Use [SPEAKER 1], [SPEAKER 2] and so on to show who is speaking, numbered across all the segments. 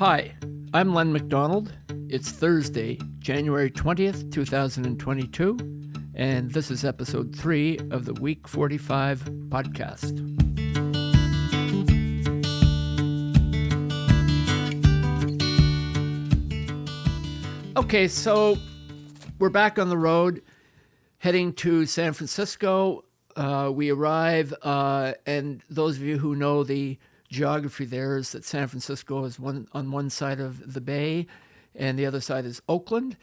[SPEAKER 1] Hi, I'm Len McDonald. It's Thursday, January 20th, 2022, and this is episode 3 of the Week 45 podcast. Okay, so we're back on the road, heading to San Francisco. We arrive, and those of you who know the geography there is that San Francisco is on one side of the bay, and the other side is Oakland.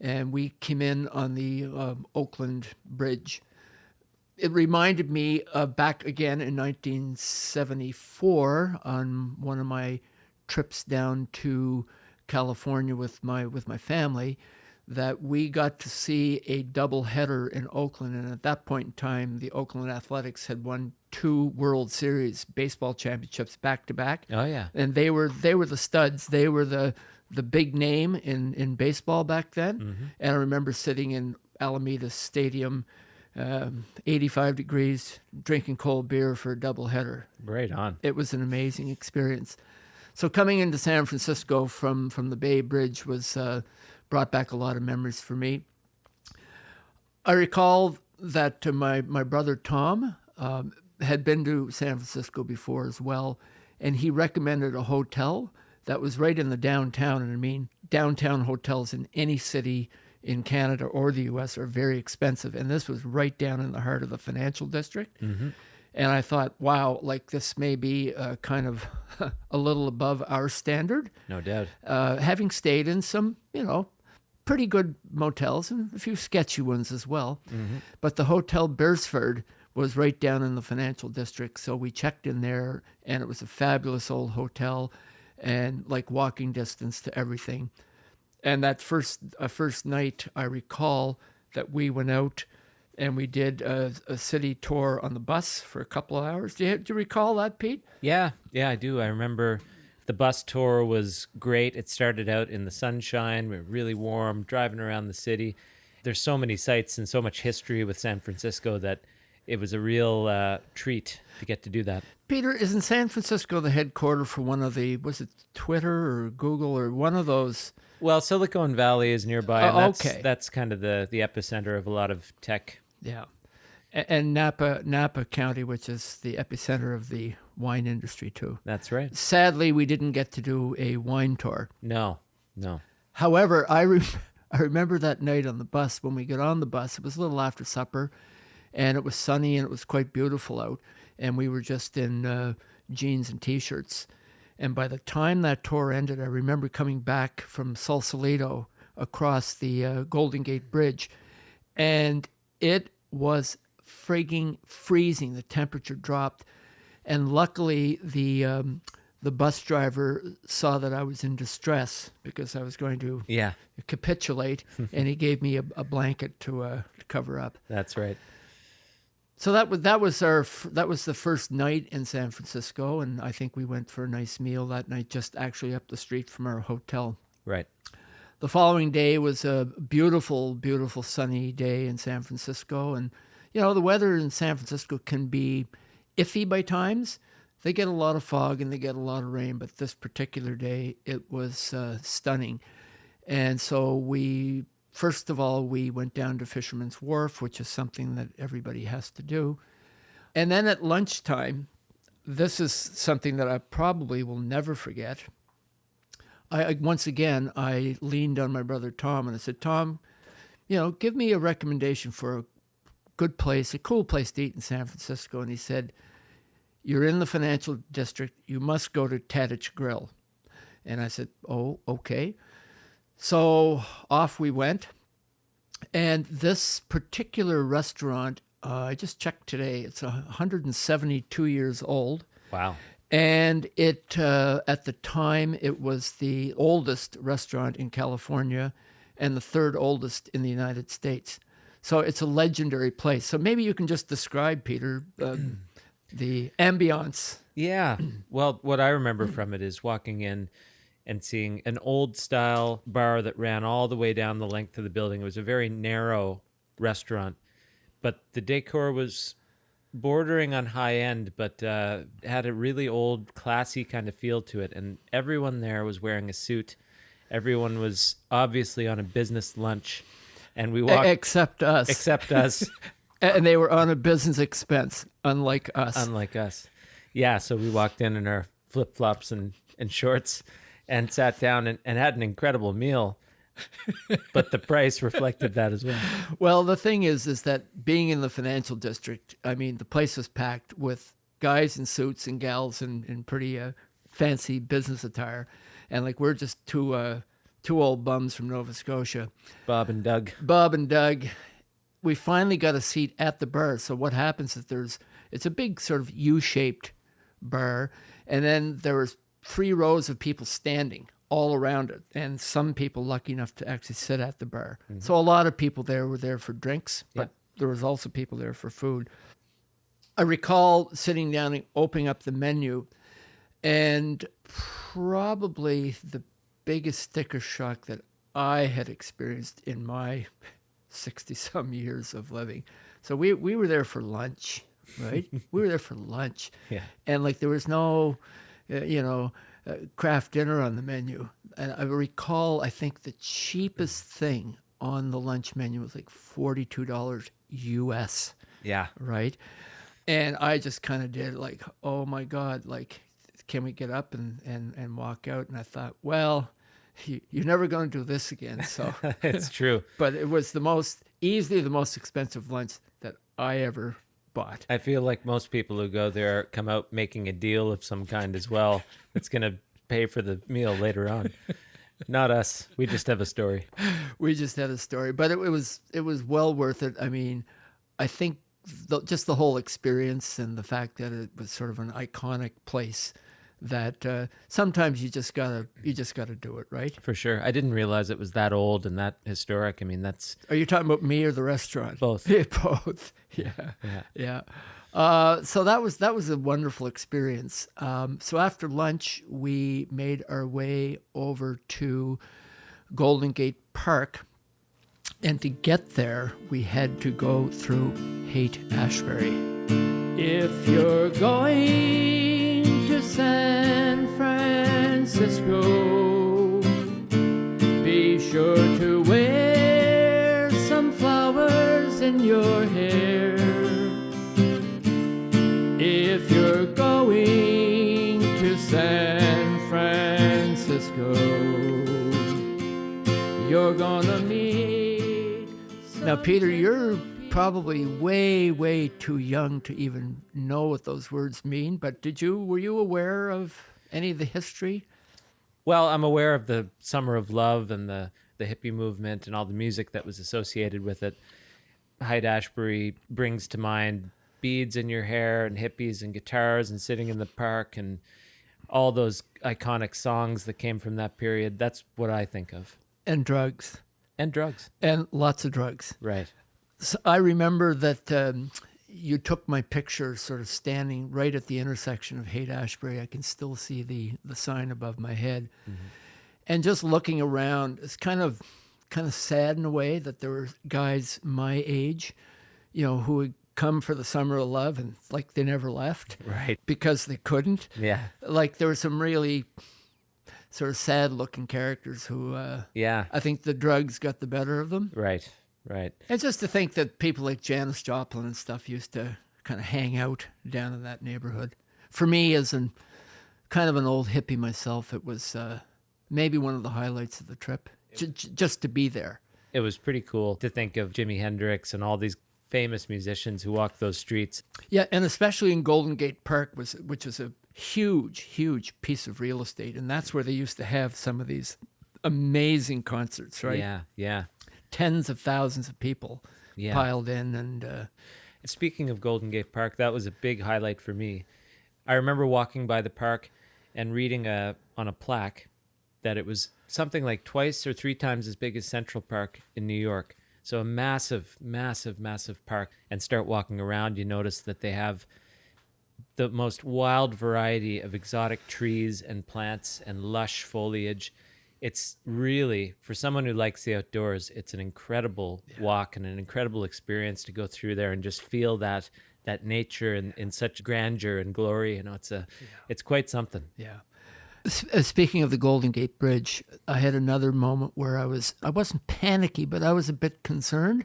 [SPEAKER 1] And we came in on the Oakland Bridge. It reminded me of back again in 1974 on one of my trips down to California with my family, that we got to see a double header in Oakland. And at that point in time, the Oakland Athletics had won 2 World Series baseball championships back to back.
[SPEAKER 2] Oh yeah.
[SPEAKER 1] And they were the studs. They were the big name in baseball back then. Mm-hmm. And I remember sitting in Alameda Stadium, 85 degrees, drinking cold beer for a doubleheader.
[SPEAKER 2] Right on.
[SPEAKER 1] It was an amazing experience. So coming into San Francisco from the Bay Bridge was brought back a lot of memories for me. I recall that my brother Tom had been to San Francisco before as well, and he recommended a hotel that was right in the downtown. And I mean, downtown hotels in any city in Canada or the U.S. are very expensive, and this was right down in the heart of the financial district. Mm-hmm. And I thought, wow, like this may be kind of a little above our standard.
[SPEAKER 2] No doubt.
[SPEAKER 1] Having stayed in some, pretty good motels and a few sketchy ones as well. Mm-hmm. But the Hotel Beresford was right down in the financial district. So we checked in there, and it was a fabulous old hotel and like walking distance to everything. And that first night, I recall that we went out and we did a city tour on the bus for a couple of hours. Do you recall that, Pete?
[SPEAKER 2] Yeah, I do. I remember the bus tour was great. It started out in the sunshine. We were really warm, driving around the city. There's so many sights and so much history with San Francisco that it was a real treat to get to do that.
[SPEAKER 1] Peter, isn't San Francisco the headquarters for one of the, was it Twitter or Google or one of those?
[SPEAKER 2] Well, Silicon Valley is nearby. And
[SPEAKER 1] okay.
[SPEAKER 2] That's kind of the epicenter of a lot of tech.
[SPEAKER 1] Yeah. And Napa County, which is the epicenter of the wine industry too.
[SPEAKER 2] That's right.
[SPEAKER 1] Sadly, we didn't get to do a wine tour.
[SPEAKER 2] No.
[SPEAKER 1] However, I remember that night on the bus, when we got on the bus, it was a little after supper, and it was sunny and it was quite beautiful out. And we were just in jeans and T-shirts. And by the time that tour ended, I remember coming back from Sausalito across the Golden Gate Bridge, and it was frigging freezing. The temperature dropped, and luckily the bus driver saw that I was in distress because I was going to capitulate, and he gave me a blanket to cover up.
[SPEAKER 2] That's right.
[SPEAKER 1] So that was the first night in San Francisco, and I think we went for a nice meal that night, just actually up the street from our hotel.
[SPEAKER 2] Right.
[SPEAKER 1] The following day was a beautiful, beautiful sunny day in San Francisco. And, the weather in San Francisco can be iffy by times. They get a lot of fog and they get a lot of rain, but this particular day, it was stunning. And so first of all, we went down to Fisherman's Wharf, which is something that everybody has to do. And then at lunchtime, this is something that I probably will never forget. Once again, I leaned on my brother Tom and I said, Tom, give me a recommendation for a good place, a cool place to eat in San Francisco. And he said, you're in the financial district. You must go to Tadich Grill. And I said, oh, okay. So off we went. And this particular restaurant, I just checked today, it's 172 years old.
[SPEAKER 2] Wow.
[SPEAKER 1] And it, at the time, it was the oldest restaurant in California and the third oldest in the United States. So it's a legendary place. So maybe you can just describe, Peter, the ambiance.
[SPEAKER 2] Yeah. Well, what I remember from it is walking in and seeing an old-style bar that ran all the way down the length of the building. It was a very narrow restaurant, but the decor was bordering on high end, but had a really old, classy kind of feel to it. And everyone there was wearing a suit. Everyone was obviously on a business lunch, and we walked
[SPEAKER 1] Except us.
[SPEAKER 2] except us,
[SPEAKER 1] And they were on a business expense, unlike us.
[SPEAKER 2] unlike us. Yeah, so we walked in our flip flops and shorts, and sat down and had an incredible meal. But the price reflected that as well.
[SPEAKER 1] Well, the thing is that being in the financial district, I mean, the place was packed with guys in suits and gals in pretty fancy business attire, and like we're just two old bums from Nova Scotia.
[SPEAKER 2] Bob and Doug.
[SPEAKER 1] Bob and Doug. We finally got a seat at the bar. So what happens is it's a big sort of U-shaped bar, and then there was 3 rows of people standing all around it, and some people lucky enough to actually sit at the bar. Mm-hmm. So a lot of people there were there for drinks, but there was also people there for food. I recall sitting down and opening up the menu, and probably the biggest sticker shock that I had experienced in my 60-some years of living. So we were there for lunch, right? We were there for lunch.
[SPEAKER 2] Yeah.
[SPEAKER 1] And like there was no, craft dinner on the menu. And I recall, I think the cheapest thing on the lunch menu was like $42 US.
[SPEAKER 2] Yeah.
[SPEAKER 1] Right? And I just kind of did like, oh my God, like, can we get up and walk out? And I thought, well, you're never going to do this again. So
[SPEAKER 2] It's true.
[SPEAKER 1] But it was easily the most expensive lunch that I ever bought.
[SPEAKER 2] I feel like most people who go there come out making a deal of some kind as well that's going to pay for the meal later on. Not us. We just have a story.
[SPEAKER 1] We just had a story, but it was well worth it. I mean, I think just the whole experience and the fact that it was sort of an iconic place that sometimes you just gotta do it, right?
[SPEAKER 2] For sure. I didn't realize it was that old and that historic. I mean, that's
[SPEAKER 1] Are you talking about me or the restaurant?
[SPEAKER 2] both.
[SPEAKER 1] Yeah, both. Yeah. So that was a wonderful experience. So after lunch, we made our way over to Golden Gate Park, and to get there, we had to go through Haight-Ashbury. If you're going to San Francisco, be sure to wear some flowers in your hair. If you're going to San Francisco, you're gonna meet. Now, Peter, you're probably way, way too young to even know what those words mean, but were you aware of any of the history?
[SPEAKER 2] Well, I'm aware of the Summer of Love and the hippie movement and all the music that was associated with it. Haight-Ashbury brings to mind beads in your hair and hippies and guitars and sitting in the park and all those iconic songs that came from that period. That's what I think of.
[SPEAKER 1] And drugs.
[SPEAKER 2] And drugs.
[SPEAKER 1] And lots of drugs.
[SPEAKER 2] Right.
[SPEAKER 1] So I remember that you took my picture sort of standing right at the intersection of Haight-Ashbury. I can still see the sign above my head. Mm-hmm. And just looking around, it's kind of sad in a way that there were guys my age, who would come for the Summer of Love and like they never left.
[SPEAKER 2] Right.
[SPEAKER 1] Because they couldn't.
[SPEAKER 2] Yeah.
[SPEAKER 1] Like there were some really sort of sad looking characters who I think the drugs got the better of them.
[SPEAKER 2] Right.
[SPEAKER 1] And just to think that people like Janis Joplin and stuff used to kind of hang out down in that neighborhood. For me, as kind of an old hippie myself, it was maybe one of the highlights of the trip, just to be there.
[SPEAKER 2] It was pretty cool to think of Jimi Hendrix and all these famous musicians who walked those streets.
[SPEAKER 1] Yeah, and especially in Golden Gate Park, which is a huge, huge piece of real estate. And that's where they used to have some of these amazing concerts, right?
[SPEAKER 2] Yeah.
[SPEAKER 1] Tens of thousands of people piled in. And
[SPEAKER 2] speaking of Golden Gate Park, that was a big highlight for me. I remember walking by the park and reading on a plaque that it was something like 2 or 3 times as big as Central Park in New York. So a massive, massive, massive park. And start walking around, you notice that they have the most wild variety of exotic trees and plants and lush foliage. It's really, for someone who likes the outdoors, it's an incredible walk and an incredible experience to go through there and just feel that that nature in such grandeur and glory. It's quite something.
[SPEAKER 1] Yeah. Speaking of the Golden Gate Bridge, I had another moment where I wasn't panicky, but I was a bit concerned.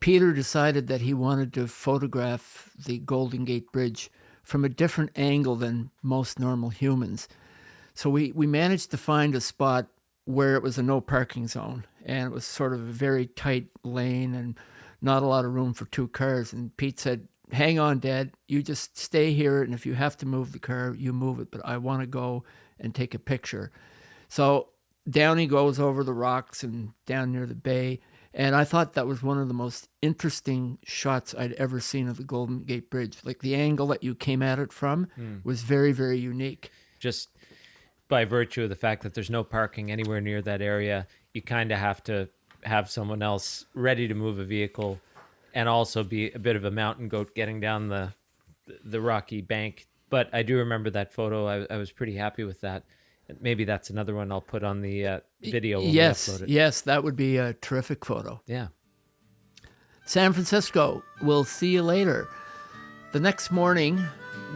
[SPEAKER 1] Peter decided that he wanted to photograph the Golden Gate Bridge from a different angle than most normal humans. So we managed to find a spot where it was a no parking zone, and it was sort of a very tight lane and not a lot of room for two cars. And Pete said, "Hang on, Dad, you just stay here, and if you have to move the car, you move it, but I want to go and take a picture." So down he goes over the rocks and down near the bay. And I thought that was one of the most interesting shots I'd ever seen of the Golden Gate Bridge. Like the angle that you came at it from was very, very unique.
[SPEAKER 2] Just by virtue of the fact that there's no parking anywhere near that area, you kind of have to have someone else ready to move a vehicle and also be a bit of a mountain goat getting down the rocky bank. But I do remember that photo. I was pretty happy with that. Maybe that's another one I'll put on the video when we upload it.
[SPEAKER 1] Yes, that would be a terrific photo.
[SPEAKER 2] Yeah.
[SPEAKER 1] San Francisco, we'll see you later. The next morning,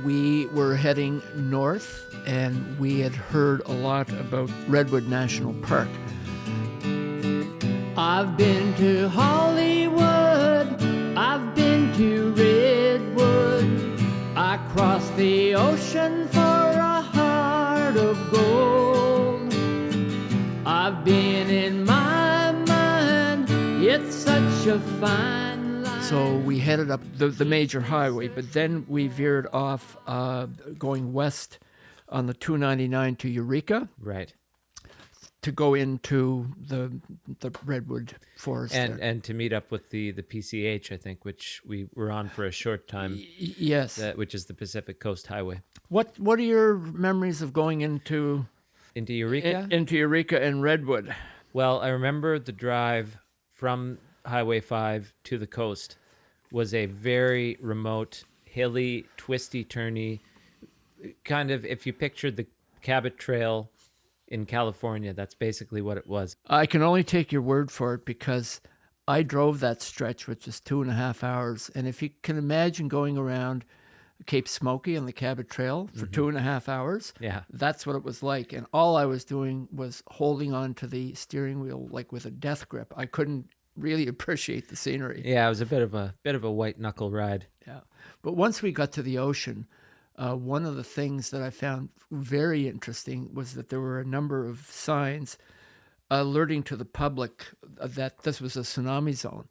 [SPEAKER 1] we were heading north, and we had heard a lot about Redwood National Park. I've been to Hollywood, I've been to Redwood, I crossed the ocean for a heart of gold. I've been in my mind, it's such a fine line. So we headed up the major highway, but then we veered off going west on the 299 to Eureka.
[SPEAKER 2] Right.
[SPEAKER 1] To go into the Redwood forest.
[SPEAKER 2] And to meet up with the PCH, I think, which we were on for a short time.
[SPEAKER 1] Yes.
[SPEAKER 2] Which is the Pacific Coast Highway.
[SPEAKER 1] What are your memories of going into
[SPEAKER 2] Eureka?
[SPEAKER 1] Into Eureka and Redwood?
[SPEAKER 2] Well, I remember the drive from Highway 5 to the coast was a very remote, hilly, twisty-turny, kind of, if you pictured the Cabot Trail in California, that's basically what it was.
[SPEAKER 1] I can only take your word for it because I drove that stretch, which is 2.5 hours. And if you can imagine going around Cape Smokey on the Cabot Trail for 2.5 hours,
[SPEAKER 2] yeah,
[SPEAKER 1] that's what it was like. And all I was doing was holding on to the steering wheel like with a death grip. I couldn't really appreciate the scenery.
[SPEAKER 2] Yeah, it was a bit of a white knuckle ride.
[SPEAKER 1] Yeah, but once we got to the ocean, one of the things that I found very interesting was that there were a number of signs alerting to the public that this was a tsunami zone.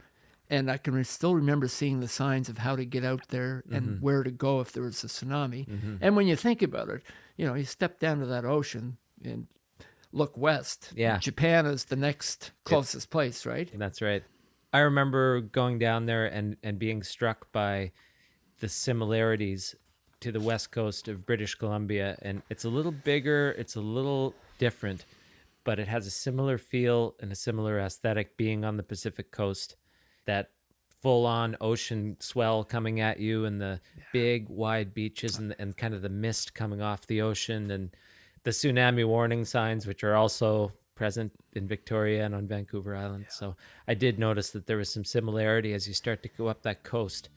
[SPEAKER 1] And I can still remember seeing the signs of how to get out there and where to go if there was a tsunami. And when you think about it, you step down to that ocean and look west.
[SPEAKER 2] Yeah.
[SPEAKER 1] Japan is the next closest place, right?
[SPEAKER 2] That's right. I remember going down there and being struck by the similarities to the west coast of British Columbia. And it's a little bigger, it's a little different, but it has a similar feel and a similar aesthetic being on the Pacific coast. That full-on ocean swell coming at you and the big wide beaches and kind of the mist coming off the ocean and the tsunami warning signs, which are also present in Victoria and on Vancouver Island. Yeah. So I did notice that there was some similarity as you start to go up that coast.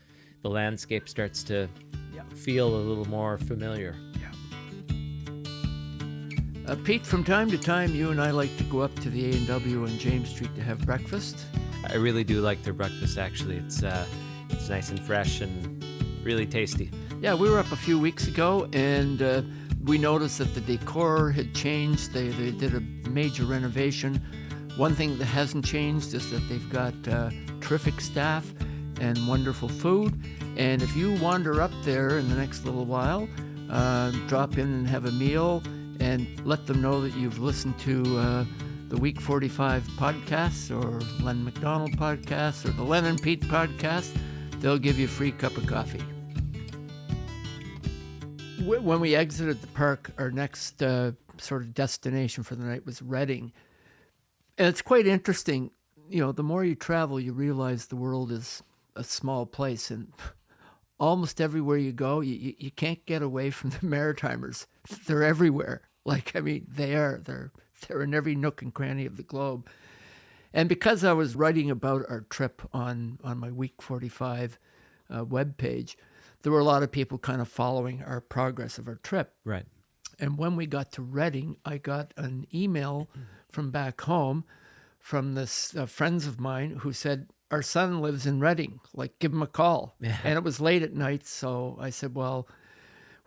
[SPEAKER 2] The landscape starts to feel a little more familiar.
[SPEAKER 1] Yeah. Pete, from time to time, you and I like to go up to the A&W on James Street to have breakfast.
[SPEAKER 2] I really do like their breakfast, actually. It's nice and fresh and really tasty.
[SPEAKER 1] Yeah, we were up a few weeks ago, and we noticed that the decor had changed. They did a major renovation. One thing that hasn't changed is that they've got terrific staff and wonderful food. And if you wander up there in the next little while, drop in and have a meal and let them know that you've listened to the Week 45 podcasts or Len McDonald podcast or the Len and Pete podcast. They'll give you a free cup of coffee. When we exited the park, our next sort of destination for the night was Redding. And it's quite interesting. The more you travel, you realize the world is a small place. And almost everywhere you go, you can't get away from the Maritimers. They're everywhere. They're in every nook and cranny of the globe. And because I was writing about our trip on my Week 45 webpage, there were a lot of people kind of following our progress of our trip.
[SPEAKER 2] Right.
[SPEAKER 1] And when we got to Redding, I got an email from back home from this friends of mine who said, our son lives in Redding, like give him a call.
[SPEAKER 2] Yeah.
[SPEAKER 1] And it was late at night. So I said, well,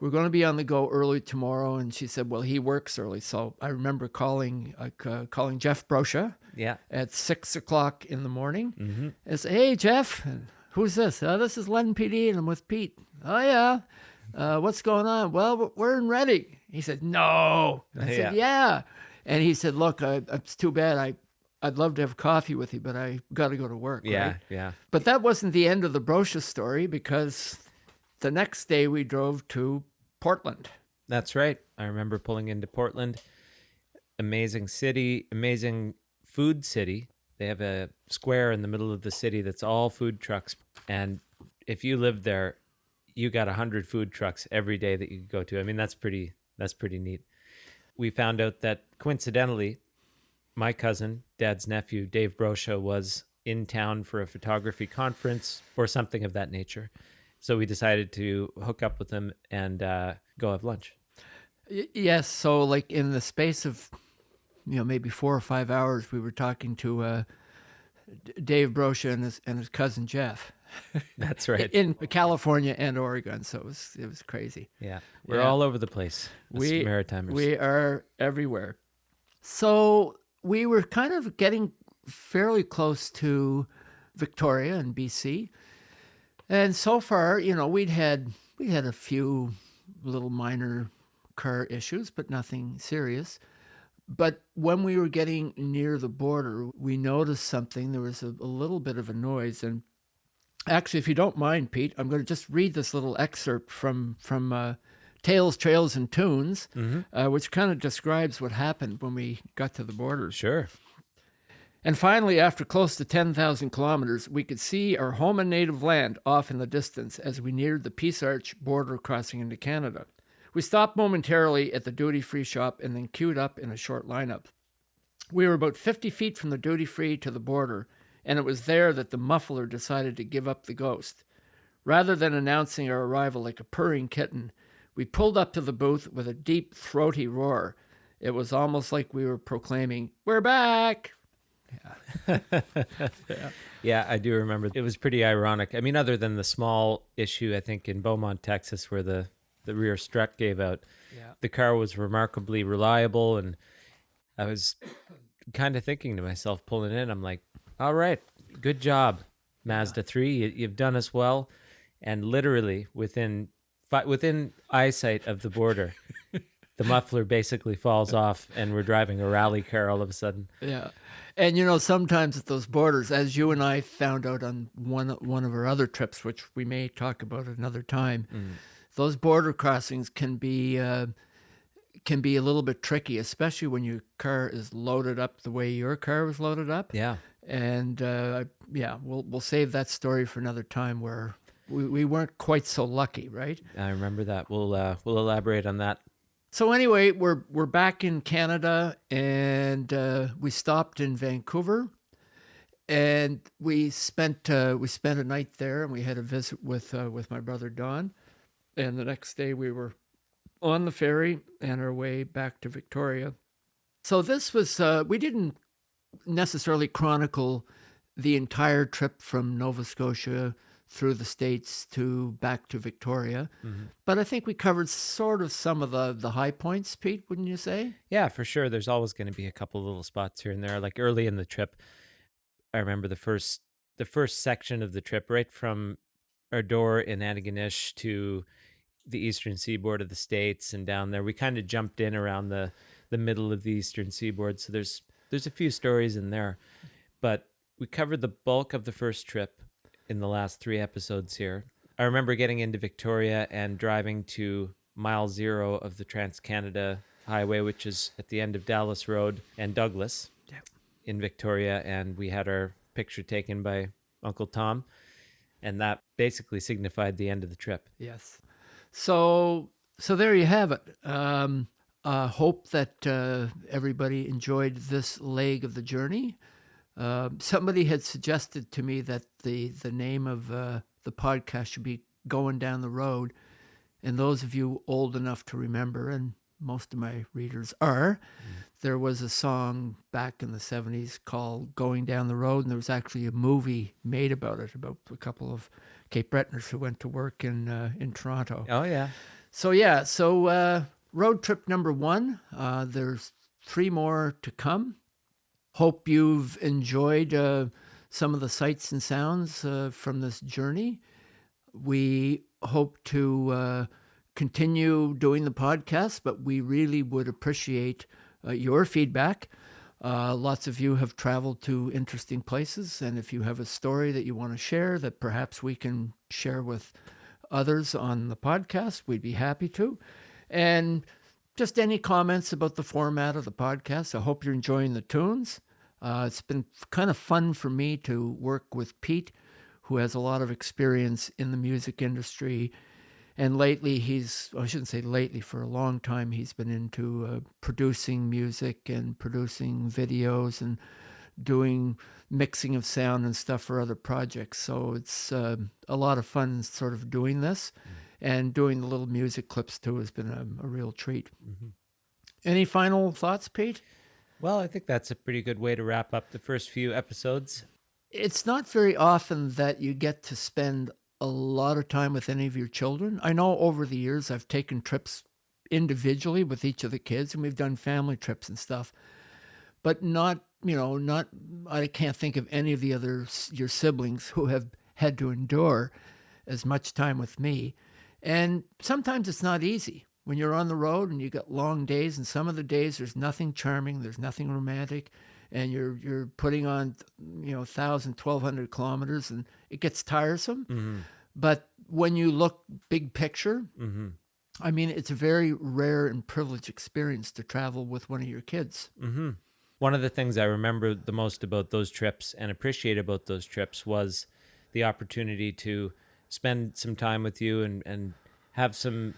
[SPEAKER 1] we're going to be on the go early tomorrow. And she said, well, he works early. So I remember calling Jeff Brosha
[SPEAKER 2] Yeah.
[SPEAKER 1] at 6 o'clock in the morning.
[SPEAKER 2] Mm-hmm.
[SPEAKER 1] And say, hey, Jeff, who's this? This is Len and Pete, and I'm with Pete. Oh, yeah. What's going on? Well, we're in Redding. He said, no. I said, yeah. And he said, look, it's too bad. I'd love to have coffee with you, but I got to go to work.
[SPEAKER 2] Yeah,
[SPEAKER 1] right?
[SPEAKER 2] yeah.
[SPEAKER 1] But that wasn't the end of the Brosha story, because the next day we drove to Portland.
[SPEAKER 2] That's right. I remember pulling into Portland. Amazing city, amazing food city. They have a square in the middle of the city that's all food trucks. And if you lived there, you got 100 food trucks every day that you could go to. I mean, that's pretty neat. We found out that coincidentally, my cousin, Dad's nephew, Dave Brosha, was in town for a photography conference or something of that nature. So we decided to hook up with him and go have lunch.
[SPEAKER 1] Yes. So like in the space of, maybe 4 or 5 hours, we were talking to Dave Brosha and his cousin Jeff.
[SPEAKER 2] That's right.
[SPEAKER 1] In California and Oregon. So it was crazy.
[SPEAKER 2] Yeah. We're all over the place.
[SPEAKER 1] We
[SPEAKER 2] Maritimers.
[SPEAKER 1] We are everywhere. So we were kind of getting fairly close to Victoria and BC. And so far, we had a few little minor car issues, but nothing serious. But when we were getting near the border, we noticed something. There was a little bit of a noise. And actually, if you don't mind, Pete, I'm going to just read this little excerpt from Tales, Trails, and Tunes, which kind of describes what happened when we got to the border.
[SPEAKER 2] Sure.
[SPEAKER 1] And finally, after close to 10,000 kilometers, we could see our home and native land off in the distance as we neared the Peace Arch border crossing into Canada. We stopped momentarily at the duty-free shop and then queued up in a short lineup. We were about 50 feet from the duty-free to the border, and it was there that the muffler decided to give up the ghost. Rather than announcing our arrival like a purring kitten, we pulled up to the booth with a deep, throaty roar. It was almost like we were proclaiming, "We're back!"
[SPEAKER 2] Yeah, I do remember. It was pretty ironic. I mean, other than the small issue, I think, in Beaumont, Texas, where the rear strut gave out, the car was remarkably reliable. And I was kind of thinking to myself, pulling in, I'm like, all right, good job, Mazda 3. You've done us well. And literally within eyesight of the border, the muffler basically falls off and we're driving a rally car all of a sudden.
[SPEAKER 1] Yeah. And, sometimes at those borders, as you and I found out on one of our other trips, which we may talk about another time, those border crossings can be a little bit tricky, especially when your car is loaded up the way your car was loaded up.
[SPEAKER 2] Yeah.
[SPEAKER 1] And, we'll save that story for another time where we weren't quite so lucky, right?
[SPEAKER 2] I remember that. We'll elaborate on that.
[SPEAKER 1] So anyway, we're back in Canada, and we stopped in Vancouver, and we spent a night there, and we had a visit with my brother Don, and the next day we were on the ferry and our way back to Victoria. So this was we didn't necessarily chronicle the entire trip from Nova Scotia through the States back to Victoria. But I think we covered sort of some of the high points, Pete, wouldn't you say?
[SPEAKER 2] Yeah, for sure. There's always going to be a couple of little spots here and there. Like early in the trip, I remember the first section of the trip, right from our door in Antigonish to the eastern seaboard of the States and down there. We kind of jumped in around the middle of the eastern seaboard. So there's a few stories in there. But we covered the bulk of the first trip in the last 3 episodes here. I remember getting into Victoria and driving to mile 0 of the Trans-Canada Highway, which is at the end of Dallas Road and Douglas in Victoria. And we had our picture taken by Uncle Tom. And that basically signified the end of the trip.
[SPEAKER 1] Yes. So there you have it. Hope that everybody enjoyed this leg of the journey. Somebody had suggested to me that the name of the podcast should be going down the road. And those of you old enough to remember, and most of my readers are, there was a song back in the 70s called Going Down the Road, and there was actually a movie made about it, about a couple of Cape Bretonners who went to work in Toronto.
[SPEAKER 2] Oh, yeah.
[SPEAKER 1] So road trip number 1, there's 3 more to come. Hope you've enjoyed some of the sights and sounds from this journey. We hope to continue doing the podcast, but we really would appreciate your feedback. Lots of you have traveled to interesting places, and if you have a story that you want to share that perhaps we can share with others on the podcast, we'd be happy to. And just any comments about the format of the podcast. I hope you're enjoying the tunes. It's been kind of fun for me to work with Pete, who has a lot of experience in the music industry. And lately I shouldn't say lately, for a long time, he's been into producing music and producing videos and doing mixing of sound and stuff for other projects. So it's a lot of fun sort of doing this. And doing the little music clips too has been a real treat. Mm-hmm. Any final thoughts, Pete?
[SPEAKER 2] Well, I think that's a pretty good way to wrap up the first few episodes.
[SPEAKER 1] It's not very often that you get to spend a lot of time with any of your children. I know over the years I've taken trips individually with each of the kids, and we've done family trips and stuff, but not, I can't think of any of your siblings who have had to endure as much time with me. And sometimes it's not easy when you're on the road and you got long days, and some of the days there's nothing charming, there's nothing romantic, and you're putting on 1,000, 1,200 kilometers, and it gets tiresome. Mm-hmm. But when you look big picture, mm-hmm. I mean, it's a very rare and privileged experience to travel with one of your kids.
[SPEAKER 2] Mm-hmm. One of the things I remember the most about those trips and appreciate about those trips was the opportunity to spend some time with you and have some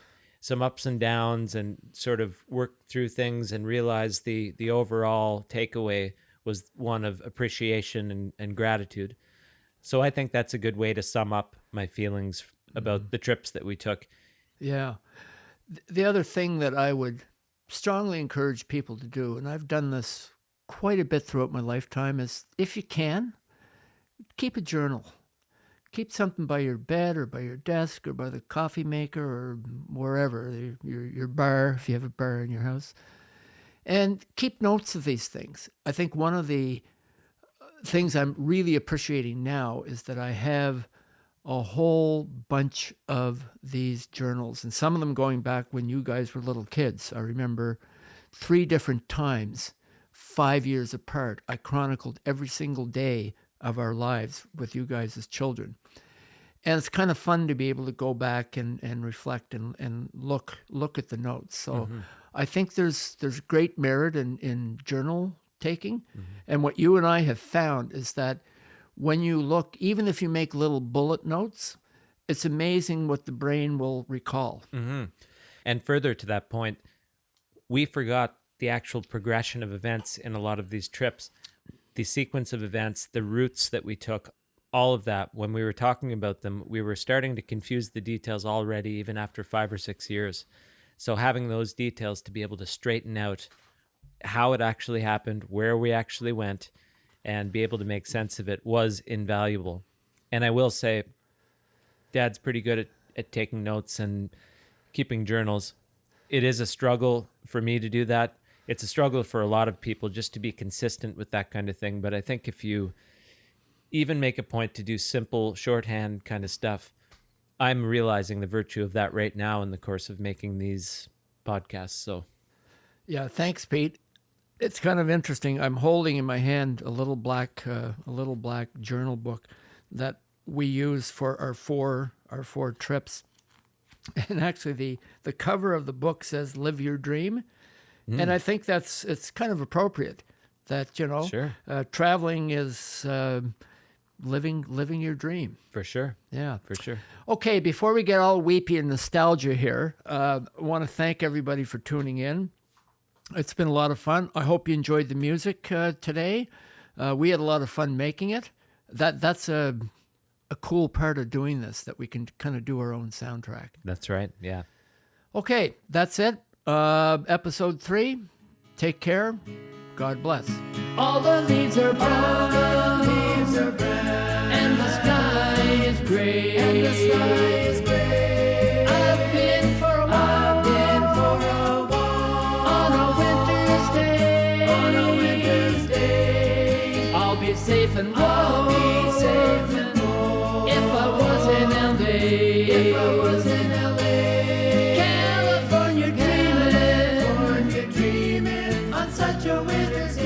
[SPEAKER 2] ups and downs and sort of work through things and realize the overall takeaway was one of appreciation and gratitude. So I think that's a good way to sum up my feelings about the trips that we took.
[SPEAKER 1] Yeah. The other thing that I would strongly encourage people to do, and I've done this quite a bit throughout my lifetime, is if you can, keep a journal. Keep something by your bed or by your desk or by the coffee maker or wherever, your bar, if you have a bar in your house. And keep notes of these things. I think one of the things I'm really appreciating now is that I have a whole bunch of these journals, and some of them going back when you guys were little kids. I remember 3 different times, 5 years apart, I chronicled every single day of our lives with you guys as children. And it's kind of fun to be able to go back and reflect and look at the notes. So mm-hmm. I think there's great merit in journal taking. Mm-hmm. And what you and I have found is that when you look, even if you make little bullet notes, it's amazing what the brain will recall.
[SPEAKER 2] Mm-hmm. And further to that point, we forgot the actual progression of events in a lot of these trips. The sequence of events, the routes that we took, all of that, when we were talking about them, we were starting to confuse the details already, even after 5 or 6 years. So having those details to be able to straighten out how it actually happened, where we actually went, and be able to make sense of it was invaluable. And I will say, Dad's pretty good at taking notes and keeping journals. It is a struggle for me to do that. It's a struggle for a lot of people just to be consistent with that kind of thing. But I think if you even make a point to do simple shorthand kind of stuff, I'm realizing the virtue of that right now in the course of making these podcasts. So,
[SPEAKER 1] yeah, thanks, Pete. It's kind of interesting. I'm holding in my hand a little black journal book that we use for our four trips. And actually, the cover of the book says "Live Your Dream." And I think it's kind of appropriate that,
[SPEAKER 2] sure.
[SPEAKER 1] Traveling is living your dream.
[SPEAKER 2] For sure.
[SPEAKER 1] Yeah.
[SPEAKER 2] For sure.
[SPEAKER 1] Okay, before we get all weepy and nostalgia here, I want to thank everybody for tuning in. It's been a lot of fun. I hope you enjoyed the music today. We had a lot of fun making it. That's a a cool part of doing this, that we can kind of do our own soundtrack.
[SPEAKER 2] That's right. Yeah.
[SPEAKER 1] Okay, that's it. Episode 3. Take care. God bless. All the leaves are brown, and the sky is gray. I've been for a walk, on a winter's day. I'll be safe and warm, if I was in California dreaming on such a winter's day.